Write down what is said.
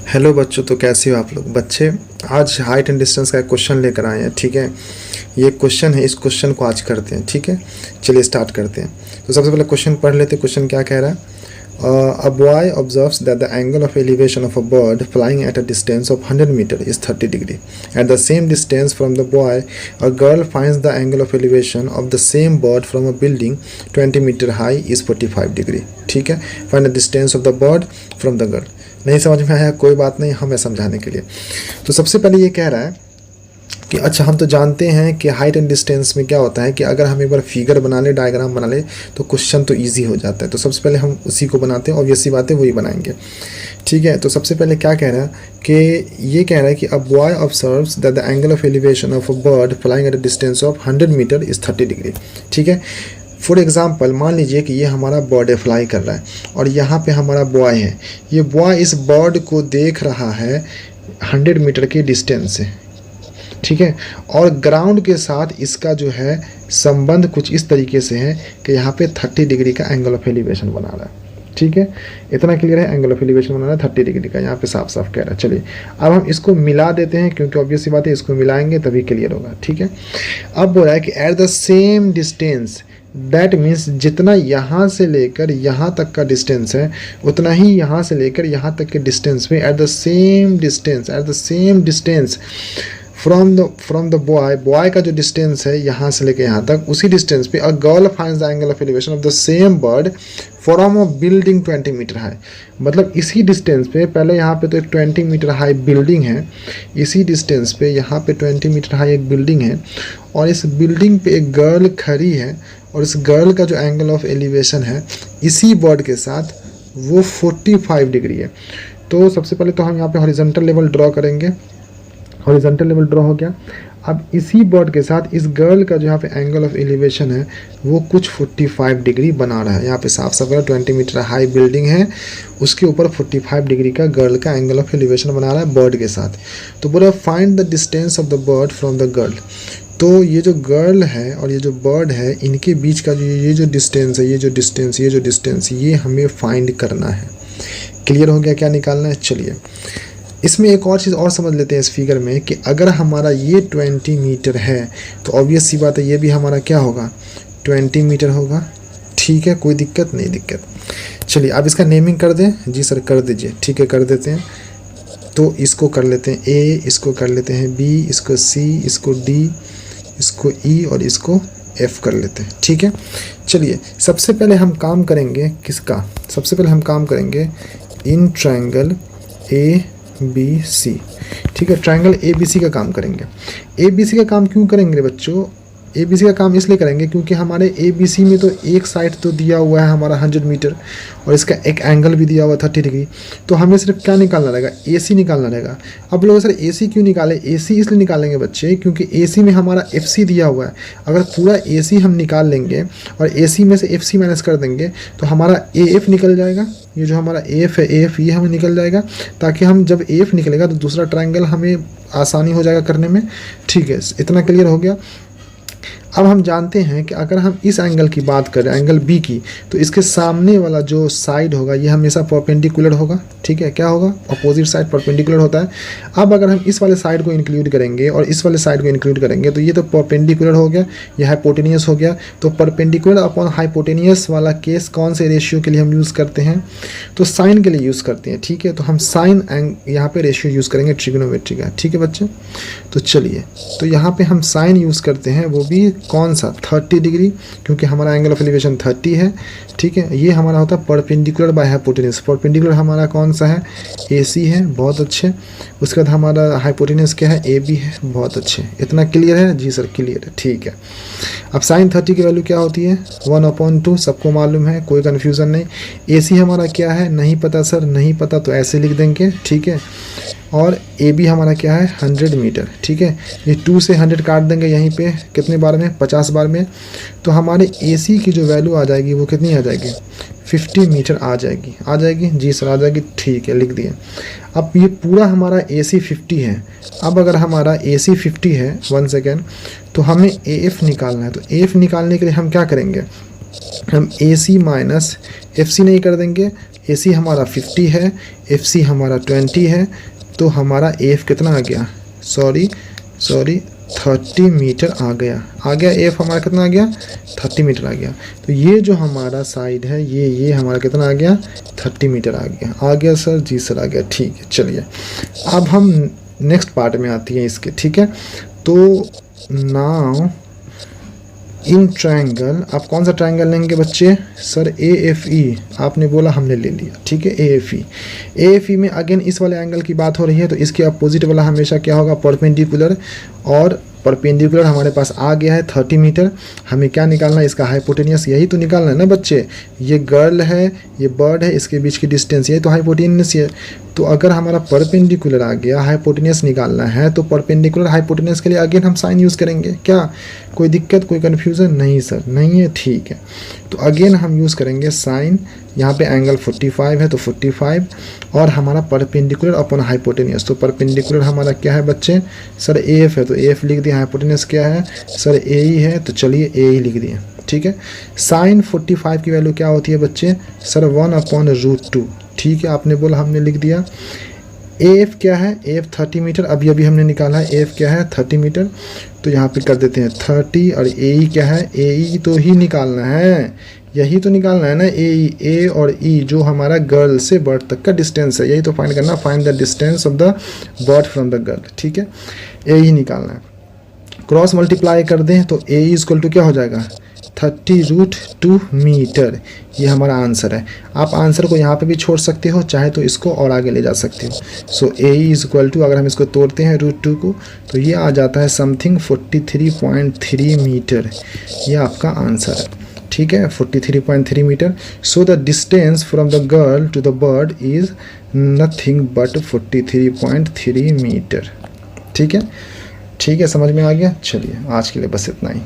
Hello बच्चों, तो कैसे हो आप लोग बच्चे। आज हाइट एंड डिस्टेंस का एक क्वेश्चन लेकर आए हैं। ठीक है, ये क्वेश्चन है, इस क्वेश्चन को आज करते हैं। ठीक है, चलिए स्टार्ट करते हैं। तो सबसे पहले क्वेश्चन पढ़ लेते हैं। क्वेश्चन क्या कह रहा है? A boy observes that the angle of elevation of a bird flying at a distance of 100 metre is 30 degree. At the same distance from the boy a girl finds the angle of elevation of the same bird from a building 20 metre high is 45 degree. ठीक है, find the distance of the bird from the girl. नहीं समझ में आया? कोई बात नहीं, हमें समझाने के लिए। तो सबसे पहले ये कह रहा है कि अच्छा, हम तो जानते हैं कि हाइट एंड डिस्टेंस में क्या होता है कि अगर हम एक बार फिगर बना ले, डायग्राम बना ले, तो क्वेश्चन तो इजी हो जाता है। तो सबसे पहले हम उसी को बनाते हैं, ऑब्वियस सी बात है, वही बनाएंगे। ठीक है, तो सबसे पहले क्या कह रहा है कि ये कह रहा है कि a boy observes that the angle of elevation of a bird flying at a distance of 100 metre is 30 degree. ठीक है, फॉर एग्जाम्पल मान लीजिए कि ये हमारा बर्ड फ्लाई कर रहा है और यहाँ पे हमारा बॉय है। ये बॉय इस बर्ड को देख रहा है 100 मीटर के डिस्टेंस से। ठीक है, और ग्राउंड के साथ इसका जो है संबंध कुछ इस तरीके से है कि यहाँ पे 30 डिग्री का एंगल ऑफ एलिवेशन बना रहा है। ठीक है, इतना क्लियर है? एंगल ऑफ एलिवेशन बना रहा है 30 डिग्री का, यहाँ पे साफ साफ कह रहा है। चलिए अब हम इसको मिला देते हैं, क्योंकि ऑब्वियस सी बात है, इसको मिलाएंगे तभी क्लियर होगा। ठीक है, अब बोल रहा है कि eight the same distance, that means जितना यहाँ से लेकर यहाँ तक का डिस्टेंस है उतना ही यहाँ से लेकर यहाँ तक के डिस्टेंस में eight the same distance from the boy का जो डिस्टेंस है यहाँ से लेकर यहाँ तक, उसी डिस्टेंस पे a girl finds the angle of elevation of the same bird from a building 20 metre high. मतलब इसी डिस्टेंस पे, पहले यहाँ पे तो एक 20 मीटर हाई बिल्डिंग है, इसी डिस्टेंस पे यहाँ पे 20 मीटर हाई एक बिल्डिंग है, और इस बिल्डिंग पे एक गर्ल खड़ी है, और इस गर्ल का जो एंगल ऑफ एलिवेशन है इसी बर्ड के साथ वो 45 डिग्री है। तो सबसे पहले तो हम यहाँ पे हॉरिजॉन्टल लेवल ड्रॉ करेंगे। हॉरिजॉन्टल लेवल ड्रॉ हो गया। अब इसी बर्ड के साथ इस गर्ल का जो यहाँ पे एंगल ऑफ एलिवेशन है वो कुछ 45 डिग्री बना रहा है। यहाँ पे साफ साफ 20 मीटर हाई बिल्डिंग है, उसके ऊपर 45 डिग्री का गर्ल का एंगल ऑफ एलिवेशन बना रहा है बर्ड के साथ। तो बोला find the distance of the bird from the girl. तो ये जो गर्ल है और ये जो बर्ड है, इनके बीच का जो ये जो डिस्टेंस है, ये जो डिस्टेंस ये हमें फाइंड करना है। क्लियर हो गया क्या निकालना है? चलिए इसमें एक और चीज़ और समझ लेते हैं इस फिगर में कि अगर हमारा ये 20 मीटर है तो ऑब्वियस सी बात है ये भी हमारा क्या होगा, 20 मीटर होगा। ठीक है, कोई दिक्कत नहीं? दिक्कत। चलिए अब इसका नेमिंग कर दें। जी सर कर दीजिए। ठीक है, कर देते हैं। तो इसको कर लेते हैं ए, इसको कर लेते हैं बी, इसको सी, इसको डी, इसको ई और इसको एफ कर लेते हैं। ठीक है, चलिए सबसे पहले हम काम करेंगे किसका? सबसे पहले हम काम करेंगे in triangle A B C. ठीक है, ट्रायंगल ए बी सी का काम करेंगे। ए बी सी का काम क्यों करेंगे बच्चों? ए बी सी का काम इसलिए करेंगे क्योंकि हमारे ए बी सी में तो एक साइड तो दिया हुआ है हमारा 100 मीटर और इसका एक एंगल भी दिया हुआ 30 डिग्री। तो हमें सिर्फ क्या निकालना रहेगा? ए सी निकालना रहेगा। अब लोग सर ए सी क्यों निकाले? ए सी इसलिए निकालेंगे बच्चे क्योंकि ए सी में हमारा एफ सी दिया हुआ है। अगर पूरा ए सी हम निकाल लेंगे और ए सी में से एफ सी माइनस कर देंगे तो हमारा ए एफ निकल जाएगा। ये जो हमारा ए एफ है, ए एफ ये हमें निकल जाएगा, ताकि हम जब ए एफ निकलेगा तो दूसरा ट्रायंगल हमें आसानी हो जाएगा करने में। ठीक है, इतना क्लियर हो गया। अब हम जानते हैं कि अगर हम इस एंगल की बात करें, एंगल बी की, तो इसके सामने वाला जो साइड होगा ये हमेशा परपेंडिकुलर होगा। ठीक है, क्या होगा? अपोजिट साइड परपेंडिकुलर होता है। अब अगर हम इस वाले साइड को इंक्लूड करेंगे और इस वाले साइड को इंक्लूड करेंगे तो ये तो परपेंडिकुलर हो गया, ये हाइपोटेनियस हो गया। तो परपेंडिकुलर अपॉन हाइपोटेनियस वाला केस कौन से रेशियो के लिए हम यूज़ करते हैं? तो साइन के लिए यूज़ करते हैं। ठीक है, तो हम साइन यहाँ पे रेशियो यूज़ करेंगे ट्रिग्नोमेट्री का। ठीक है बच्चे, तो चलिए तो यहाँ पे हम साइन यूज़ करते हैं, वो भी कौन सा? 30 डिग्री, क्योंकि हमारा एंगल ऑफ एलिवेशन 30 है। ठीक है, ये हमारा होता है परपेंडिकुलर बाय हाइपोटेनियस। परपेंडिकुलर हमारा कौन सा है? ए सी है, बहुत अच्छे। उसके बाद हमारा हाइपोटेनियस क्या है? ए बी है, बहुत अच्छे। इतना क्लियर है? जी सर क्लियर है। ठीक है, अब साइन 30 की वैल्यू क्या होती है? 1/2, सबको मालूम है, कोई कन्फ्यूज़न नहीं। ए सी हमारा क्या है? नहीं पता सर, नहीं पता तो ऐसे लिख देंगे। ठीक है, और ए बी हमारा क्या है? 100 मीटर। ठीक है, ये 2 से 100 काट देंगे यहीं पे, कितने बार में? 50 बार में। तो हमारे ए सी की जो वैल्यू आ जाएगी वो कितनी आ जाएगी? 50 मीटर आ जाएगी। आ जाएगी? जी सर आ जाएगी। ठीक है, लिख दिए। अब ये पूरा हमारा ए सी 50 है। अब अगर हमारा ए सी 50 है, 1 सेकेंड, तो हमें ए एफ निकालना है। तो ए एफ निकालने के लिए हम क्या करेंगे? हम ए सी माइनस एफ सी नहीं कर देंगे, AC हमारा 50 है, FC हमारा 20 है, तो हमारा AF कितना आ गया, सॉरी 30 मीटर आ गया। AF हमारा कितना आ गया, 30 मीटर आ गया। तो ये जो हमारा साइड है ये हमारा कितना आ गया, 30 मीटर आ गया सर, जी सर आ गया, ठीक है। चलिए अब हम नेक्स्ट पार्ट में आती है इसके, ठीक है। तो नाउ इन ट्रायंगल, आप कौन सा ट्रायंगल लेंगे बच्चे, सर AFE आपने बोला, हमने ले लिया, ठीक है। AFE में अगेन इस वाले एंगल की बात हो रही है, तो इसके अपोजिट वाला हमेशा क्या होगा, परपेंडिकुलर, और परपेंडिकुलर हमारे पास आ गया है 30 मीटर। हमें क्या निकालना है, इसका हाइपोटेनियस, यही तो निकालना है ना बच्चे। ये गर्ल है, ये बर्ड है, इसके बीच की डिस्टेंस, यही तो हाइपोटेनियस है। तो अगर हमारा परपेंडिकुलर आ गया, हाइपोटेनियस निकालना है, तो परपेंडिकुलर हाइपोटेनियस के लिए अगेन हम साइन यूज़ करेंगे। क्या कोई दिक्कत, कोई कन्फ्यूज़न नहीं सर, नहीं है, ठीक है। तो अगेन हम यूज़ करेंगे साइन, यहाँ पे एंगल 45 है तो 45, और हमारा परपेंडिकुलर अपॉन हाइपोटेनियस, तो परपेंडिकुलर हमारा क्या है बच्चे, सर AF है तो AF लिख दिया, हाइपोटेनियस क्या है सर AE है, तो चलिए AE लिख दिए, ठीक है। साइन 45 की वैल्यू क्या होती है बच्चे, सर 1/√2, ठीक है, आपने बोला, हमने लिख दिया। AF क्या है, AF 30 मीटर, अभी हमने निकाला है, AF क्या है 30 मीटर, तो यहाँ पे कर देते हैं 30, और AE क्या है, AE तो ही निकालना है, यही तो निकालना है ना, A और E जो हमारा गर्ल से बर्ड तक का डिस्टेंस है, यही तो फाइंड करना, find the distance of the bird from the girl, ठीक है। AE निकालना है, क्रॉस मल्टीप्लाई कर दें तो AE इक्वल टू क्या हो जाएगा, 30√2 मीटर, ये हमारा आंसर है। आप आंसर को यहाँ पे भी छोड़ सकते हो, चाहे तो इसको और आगे ले जा सकते हो। सो AE इक्वल टू, अगर हम इसको तोड़ते हैं √2 को, तो ये आ जाता है समथिंग 43.3 मीटर, ये आपका आंसर है, ठीक है, 43.3 metre. So the distance from the girl to the bird is nothing but 43.3 metre, ठीक है, ठीक है, समझ में आ गया। चलिए आज के लिए बस इतना ही।